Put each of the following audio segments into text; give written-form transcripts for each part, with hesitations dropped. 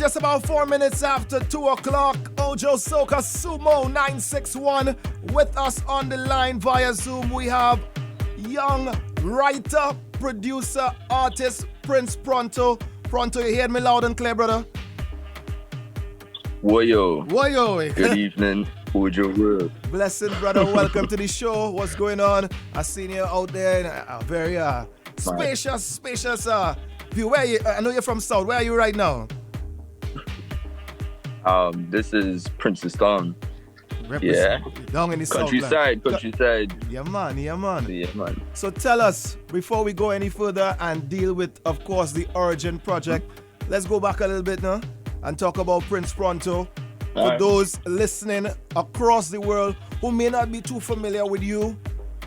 just about 4 minutes after 2 o'clock. Ojo Soca Sumo 961 with us on the line via Zoom. We have young writer, producer, artist Prince Pronto. Pronto, you hear me loud and clear, brother? Woyo. Woyo. Good evening, Ojo World. Blessed, brother. Welcome to the show. What's going on? I seen you out there in a very spacious view. Where are you? I know you're from South. Where are you right now? This is Prince's Town. Yeah. Down in the countryside. Yeah, man. So tell us, before we go any further and deal with, of course, the Origin Project, let's go back a little bit now and talk about Prince Pronto. For those listening across the world who may not be too familiar with you,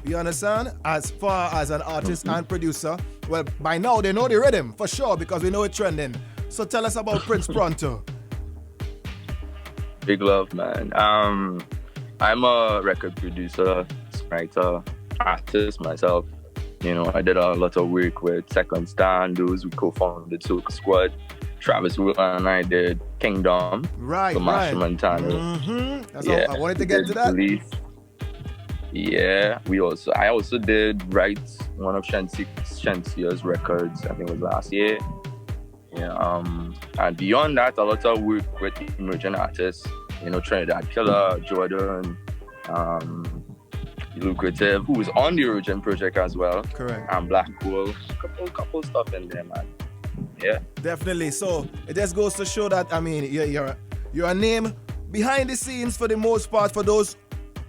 you understand, as far as an artist and producer, well, by now they know the rhythm, for sure, because we know it's trending. So tell us about Prince Pronto. Big love, man. I'm a record producer, writer, artist myself. You know, I did a lot of work with Second Stand, those who co-founded Soca Squad. Travis Will and I did Kingdom. Right. Montano. That's all. I wanted to get to that. Police. Yeah, I also did write one of Shensia's records, I think it was last year. Yeah, and beyond that, a lot of work with emerging artists, you know, Trinidad Killer, Jordan, Lucrative, who was on the Origin Project as well. Correct. And Black Hole, couple stuff in there, man. Yeah. Definitely. So it just goes to show that, I mean, you're a name behind the scenes for the most part for those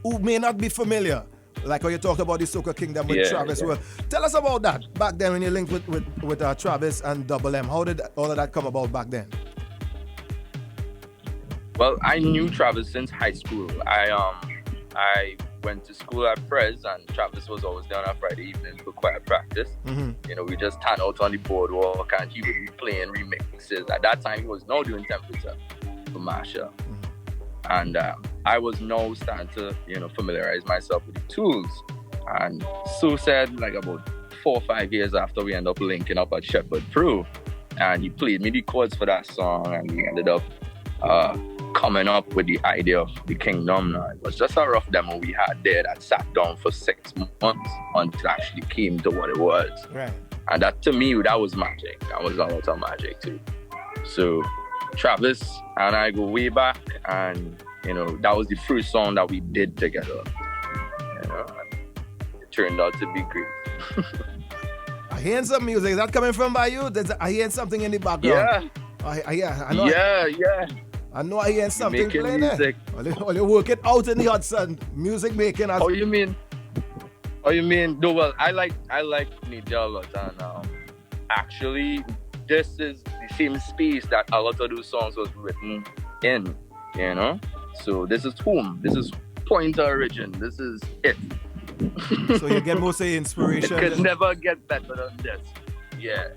who may not be familiar. Like how you talked about the Soca Kingdom with Travis. Well, tell us about that back then when you linked with Travis and Double M. How did all of that come about back then? Well, I knew Travis since high school. I went to school at Prez, and Travis was always there on a Friday evening for choir practice. You know, we just stand out on the boardwalk and he would be playing remixes. At that time, he was now doing Temperature for Marsha. And I was now starting to, you know, familiarize myself with the tools. And so said, like about 4 or 5 years after, we ended up linking up at Shepherd Pro. And he played me the chords for that song, and we ended up coming up with the idea of the Kingdom. Now, it was just a rough demo we had there that sat down for 6 months until it actually came to what it was. Right. And that, to me, that was magic. That was a lot of magic too. So Travis and I go way back, and you know, that was the first song that we did together. You know, it turned out to be great. I hear some music. Is that coming from by you? I hear something in the background. Yeah. I know. Yeah. I know I hear something playing there. Well, you work it out in the hot sun. Music making. How you mean? No, well, I like media a lot, and actually, this is the same space that a lot of those songs was written in. You know, so this is home. This is Point Origin. This is it. So you get most of the inspiration. It could never get better than this. Yeah,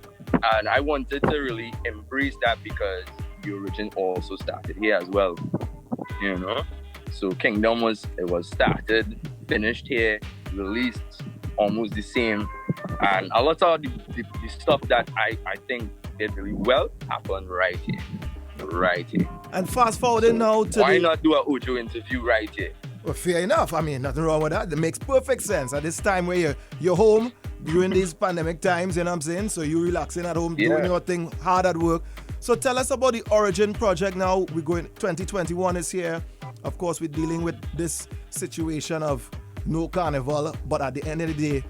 and I wanted to really embrace that because the Origin also started here as well. You know, so Kingdom was started, finished here, released almost the same, and a lot of the stuff that I think did really well happened right here. And fast forwarding now to why not do an Ojo interview right here? Well, fair enough. I mean, nothing wrong with that. That makes perfect sense. At this time where you're home during these pandemic times, you know what I'm saying? So you're relaxing at home, doing your thing, hard at work. So tell us about the Origin Project now. We're going, 2021 is here. Of course, we're dealing with this situation of no carnival, but at the end of the day,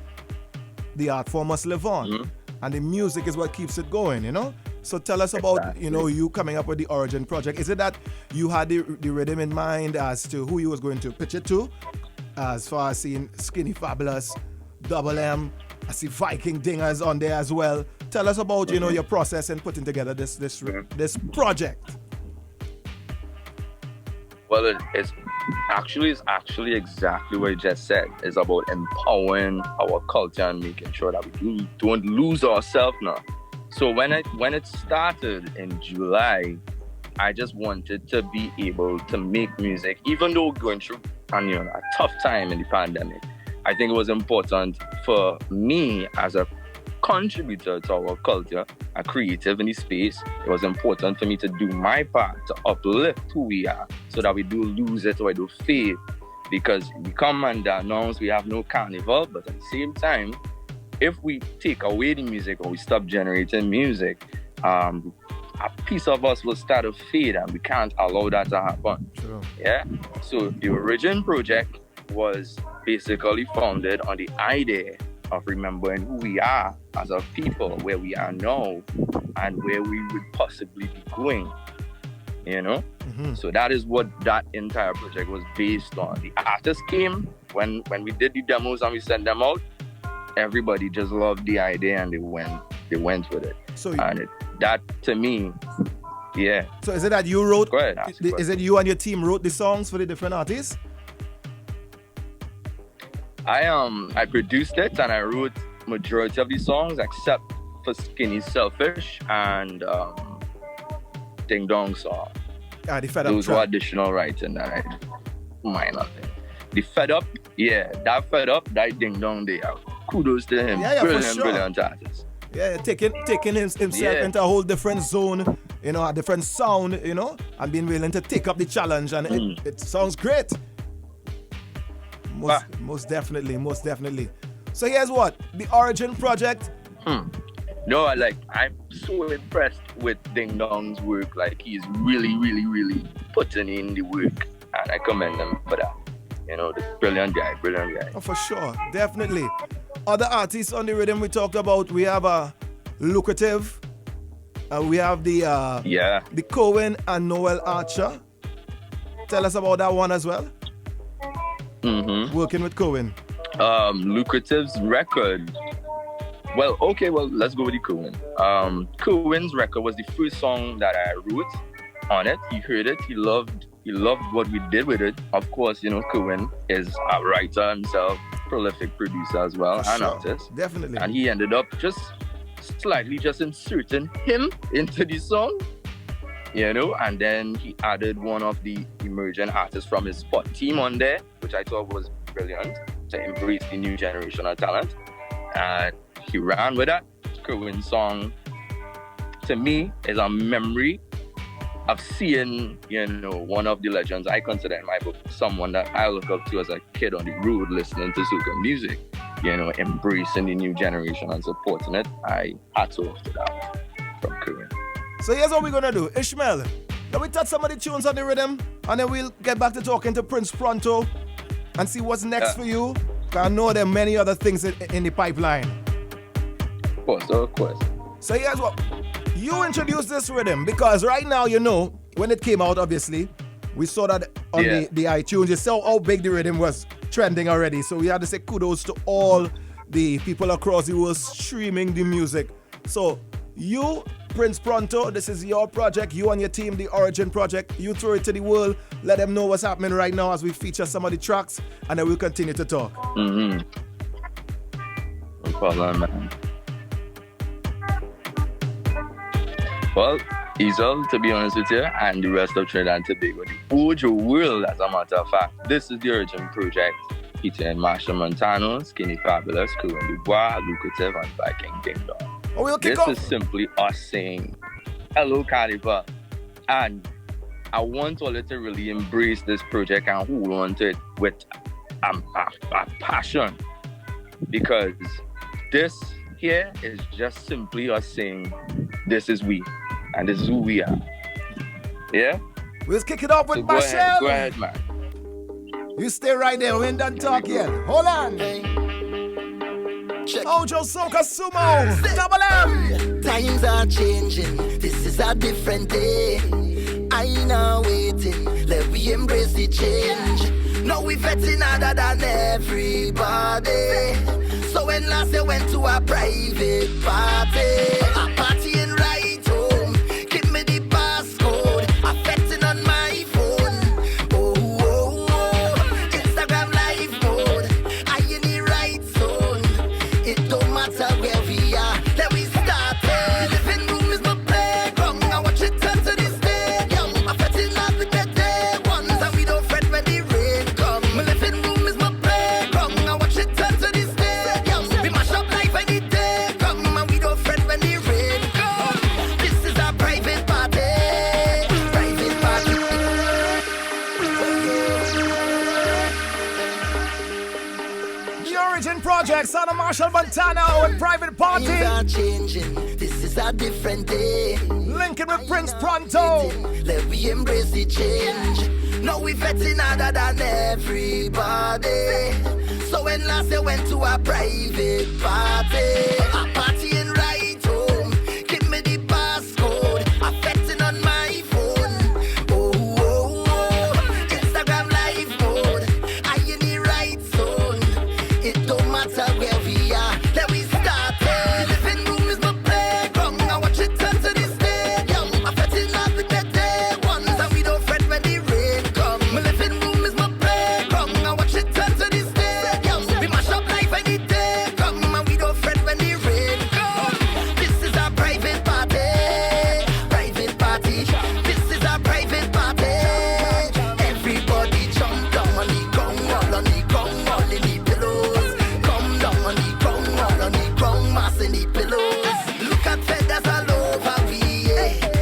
the art form must live on. And the music is what keeps it going, you know? So tell us about, you know, you coming up with the Origin Project. Is it that you had the rhythm in mind as to who you was going to pitch it to? As far as seeing Skinny Fabulous, Double M, I see Viking Dingers on there as well. Tell us about, you know, your process in putting together this project. Well, it's actually exactly what you just said. It's about empowering our culture and making sure that we don't lose ourselves now. So when it started in July, I just wanted to be able to make music, even though going through a tough time in the pandemic. I think it was important for me as a contributor to our culture, a creative in the space, it was important for me to do my part to uplift who we are so that we do lose it or we do fade. Because we come and announce we have no carnival, but at the same time, if we take away the music or we stop generating music, a piece of us will start to fade, and we can't allow that to happen. True. Yeah. So the Origin project was basically founded on the idea of remembering who we are as a people, where we are now, and where we would possibly be going. You know? Mm-hmm. So that is what that entire project was based on. The artists came when we did the demos and we sent them out. Everybody just loved the idea and they went with it. So that to me, yeah. So is it that you wrote? Go ahead. Is it you and your team wrote the songs for the different artists? I produced it and I wrote majority of the songs except for Skinny Selfish and Ding Dong song. The Fed Up. Those were additional writing that I minor thing. The Fed Up, yeah, that Fed Up, that Ding Dong they have. Kudos to him. Yeah, brilliant, for sure. Brilliant artist. Yeah, taking himself into a whole different zone, you know, a different sound, you know, and being willing to take up the challenge, and it sounds great. Most definitely. So here's what the Origin project. No, I'm so impressed with Ding Dong's work. Like, he's really, really, really putting in the work, and I commend him for that. You know, the brilliant guy. Oh, for sure, definitely. Other artists on the rhythm we talked about, we have Lucrative, we have the Cohen and Noel Archer. Tell us about that one as well. Working with Cohen. Lucrative's record. Well, let's go with the Cohen. Cohen's record was the first song that I wrote on it. He heard it. He loved what we did with it. Of course, you know, Cohen is a writer himself, prolific producer as well, and artist. Definitely. And he ended up just slightly inserting him into the song, you know, and then he added one of the emerging artists from his spot team on there, which I thought was brilliant to embrace the new generation of talent. And he ran with that. Cohen's song, to me, is a memory of seeing, you know, one of the legends I consider in my book, someone that I look up to as a kid on the road listening to soca music, you know, embracing the new generation and supporting it. I hats off to that from Cohen. So here's what we're gonna do. Ishmael, let me touch some of the tunes on the rhythm, and then we'll get back to talking to Prince Pronto and see what's next for you. I know there are many other things in the pipeline. Of course. So here's what. You introduced this rhythm because right now, you know, when it came out, obviously, we saw that on the iTunes. You saw how big the rhythm was trending already. So we had to say kudos to all the people across the world streaming the music. So you, Prince Pronto, this is your project. You and your team, the Origin project. You throw it to the world. Let them know what's happening right now as we feature some of the tracks, and then we'll continue to talk. No problem, man. Well, Ezel, to be honest with you, and the rest of Trinidad and Tobago, the Ojo world, as a matter of fact, this is the Origin project, featuring Marsha Montano, Skinny Fabulous, Cohen Dubois, Lucrative, and Viking Ding Dong. This is simply us saying, hello, Carnival. And I want all to really embrace this project and hold on to it with a passion. Because this here is just simply us saying, this is we. And this is who we are. Yeah? We'll kick it off with Michelle. Go ahead, man. You stay right there. We ain't done talk yet. Hold on. Ojo Soca Sumo. Double M. Times are changing. This is a different day. I ain't not waiting. Let me embrace the change. Now we vetting harder than everybody. So when last I went to a private party, a party in right home. Give me the passcode. I'm vetting on my phone. Oh, Instagram live mode. I in the right zone. It don't matter where we are. Let we start. Living room is my playground. I watch it turn to the stadium. I'm vetting out with the day ones, and we don't fret when the rain comes. My living room is my playground. I watch it turn to the stadium. We mash up life any day come. project, son of Marshall Montana with Private Party. Things are changing, this is a different day. Linking with Prince Pronto. Let we embrace the change. Now we fetting harder than everybody. So when last I went to a private party, a partying right home. Give me the passcode. I'm fetting on my phone. Oh, oh, oh. Instagram live mode. I in the right zone. It don't matter where we are. Let we start. Living room is my playground. I watch it turn to the stadium. I'm fetting out with the day ones, and we don't fret when the rain come. My living room is my playground. I watch it turn to the stadium. We mash up life any day come, and we don't fret when the rain come. This is our private party. Private party. This is our private party. Everybody jump down on the ground, all on the ground, all in the pillows. Come down on the ground, all on the ground, mass in the pillows. Look at feathers all over we,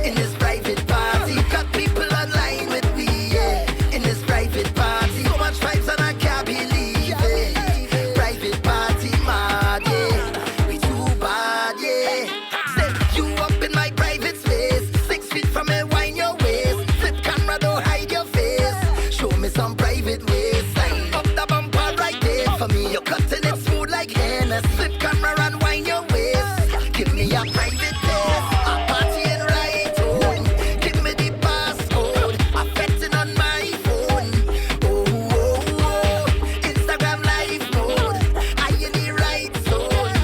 in this private party. Look at people online with we, in this private party. So much vibes and I can't believe it. Private party mad, we too bad, Set you up in my private space, 6 feet from me, wind your waist. Flip camera, don't hide your face. Show me some private ways. Sign up the bumper right there for me. You're cutting it smooth like Hennessy. Flip camera and wind your waist. Give me a private test. I'm partying right home. Give me the passcode. I'm fetting on my phone. Oh, oh, oh. Instagram live mode. I in the right zone.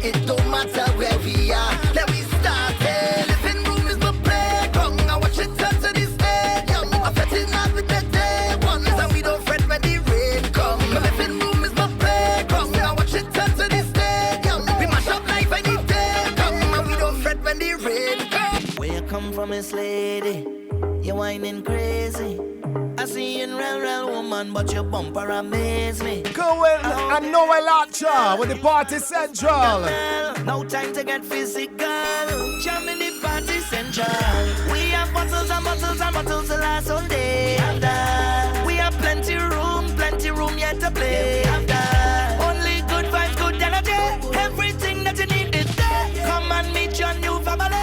It don't matter where we are. Let we start. Living room is my playground. I watch it turn to the stadium. I'm fetting out with the day ones, and we don't fret when the rain come. My living room is my playground. I watch it turn to the stadium. We mash up life any day come, and we don't fret when the rain come. Where you come from, Miss Lady? You're whining crazy. I see you in real woman, but your bumper amaze me. Going and Noel Archer with the Party Central. No time to get physical. Jam in the Party Central. We have bottles and bottles and bottles to last all day. We have that. We have plenty room yet to play. We have that. Only good vibes, good energy. Everything that you need is there. Come and meet your new family.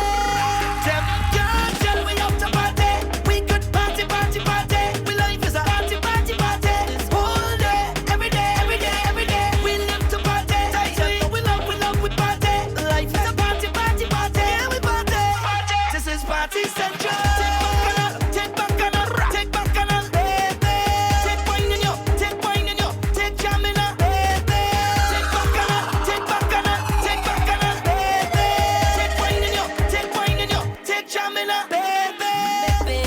Tell we up to party. We could party, party, party. We life is a party, party, party. All day, every day, every day, every day. We live to party. We love, we party. Life is a party, party, party. We party. This is Party Central. Take back on us, take back on us, baby. Take wine in you, take jam in us, baby. Take back on us, take back on us, take back on us, baby. Take wine in you, take jam in us, baby. Baby,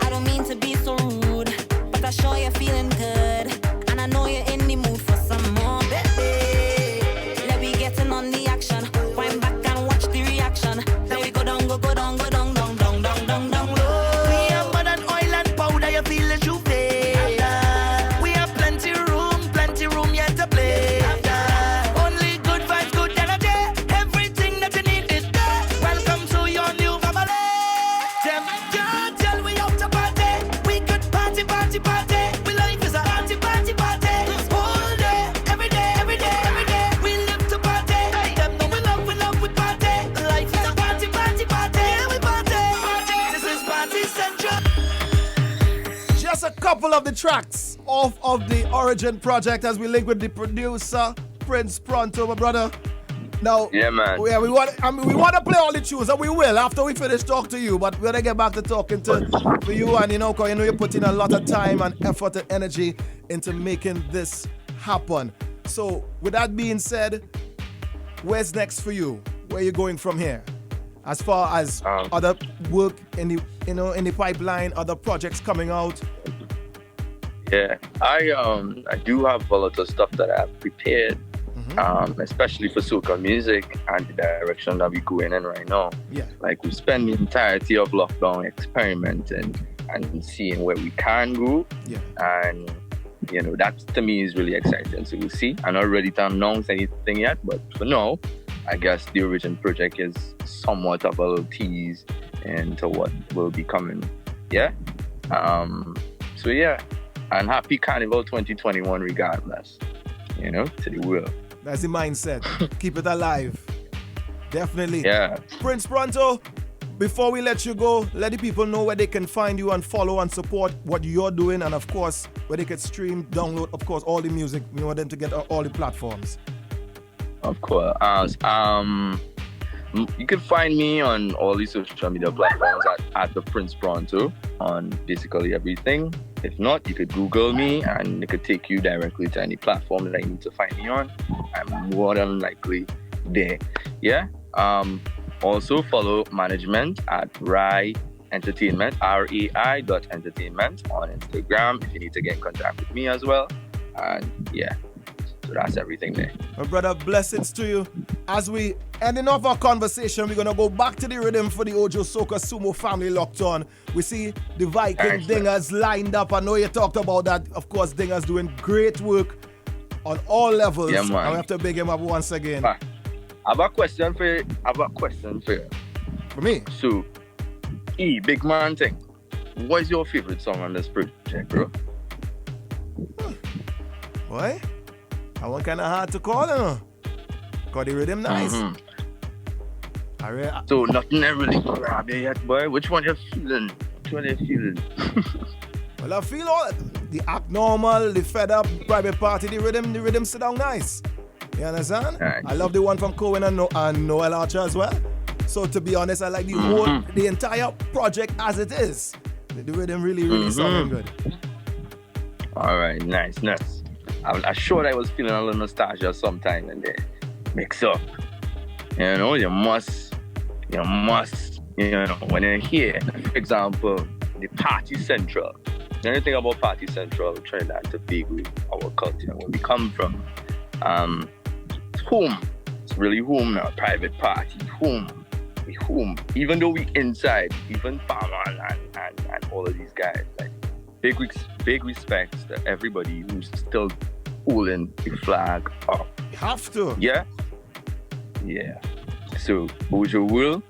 I don't mean to be so rude, but I sure you're feeling good, and I know you're in the mood for some more, baby. Let me get in on the action, wind back and watch the reaction. Then we go down, low. We have mud and oil and powder, you feel the juve. We have plenty room yet to play. Only good vibes, good energy. Everything that you need is there. Welcome to your new family. Tell we out to party. We could party, party, party. We life is a party, party, party. All day, every day, every day, every day. We live to party. Them know we love, we party. Life is a party, party, party. We party. This is Party Central. Just a couple of the tracks off of the Origin project as we link with the producer, Prince Pronto, my brother. Now, Yeah, man. we want to play all the tunes, and we will after we finish talk to you. But we're gonna get back to talking to you, and cause you're putting a lot of time and effort and energy into making this happen. So, with that being said, where's next for you? Where are you going from here? As far as other work in the in the pipeline, other projects coming out. Yeah, I do have a lot of stuff that I've prepared, especially for soca music and the direction that we're going in right now. Yeah. Like we spend the entirety of lockdown experimenting and seeing where we can go. Yeah. And that to me is really exciting. So we'll see. I'm not ready to announce anything yet, but for now, I guess the Origin project is somewhat of a little tease into what will be coming. Yeah. So yeah. And happy Carnival 2021 regardless. to the world. That's the mindset. Keep it alive. Definitely. Yeah. Prince Pronto, before we let you go, let the people know where they can find you and follow and support what you're doing, and of course, where they can stream, download, of course, all the music. We want them to get all the platforms. Of course. You can find me on all the social media platforms at the Prince Pronto on basically everything. If not, you could Google me and it could take you directly to any platform that you need to find me on. I'm more than likely there. Yeah. Also follow management at RAI Entertainment, RAI.entertainment on Instagram if you need to get in contact with me as well. And yeah, so that's everything there. My brother, blessings to you. As we ending off our conversation, we're going to go back to the rhythm for the Ojo Soca Sumo family locked on. We see the Viking Dingers lined up. I know you talked about that. Of course, Dingers doing great work on all levels. Yeah, man. And we have to big him up once again. I have a question for you. For me? So, big man thing. What is your favorite song on this project, bro? Boy, that one kind of hard to call, you know. Because the rhythm nice. So, nothing really grab you yet, boy. Which one you feeling? Well, I feel all the act normal, the fed up, private party, the rhythm sit down nice. You understand? Right. I love the one from Cohen and Noel Archer as well. So to be honest, I like the entire project as it is. The rhythm really sounding good. All right, nice. I'm sure I was feeling a little nostalgia sometime and they mix up. You must, when you're here, for example, the Party Central. The only thing about Party Central, Trinidad and Tobago, our culture, where we come from, it's home. It's really home now, private party, home. We home. Even though we inside, even Farman and all of these guys, like big respects to everybody who's still holding the flag up. You have to. Yeah. So, Ojo Will,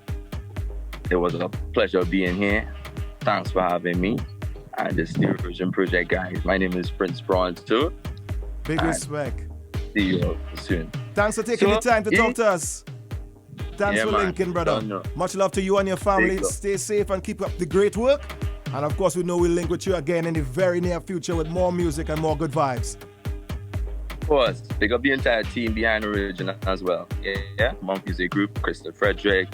it was a pleasure being here. Thanks for having me. And this New Version Project, guys. My name is Prince Pronto. Big respect. See you all soon. Thanks for taking the time to talk to us. Thanks for linking, brother. Much love to you and your family. Stay safe and keep up the great work. And of course, we know we'll link with you again in the very near future with more music and more good vibes. Of course. Big up the entire team behind Original as well. Yeah. Monk Music Group, Krista Frederick,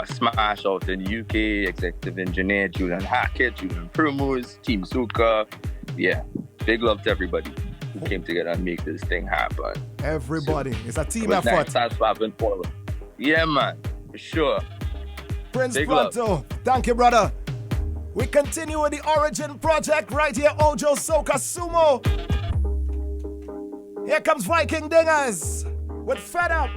Smash out in the UK, Executive Engineer Julian Hackett, Julian Promos, Team Soca. Yeah. Big love to everybody who came together and make this thing happen. Everybody. So, it's a team effort. effort. Thanks for having forward. Yeah, man. For sure. Prince Pronto. Thank you, brother. We continue with the Origin Project right here, Ojo Soca Sumo. Here comes Viking Dingers with Fed Up.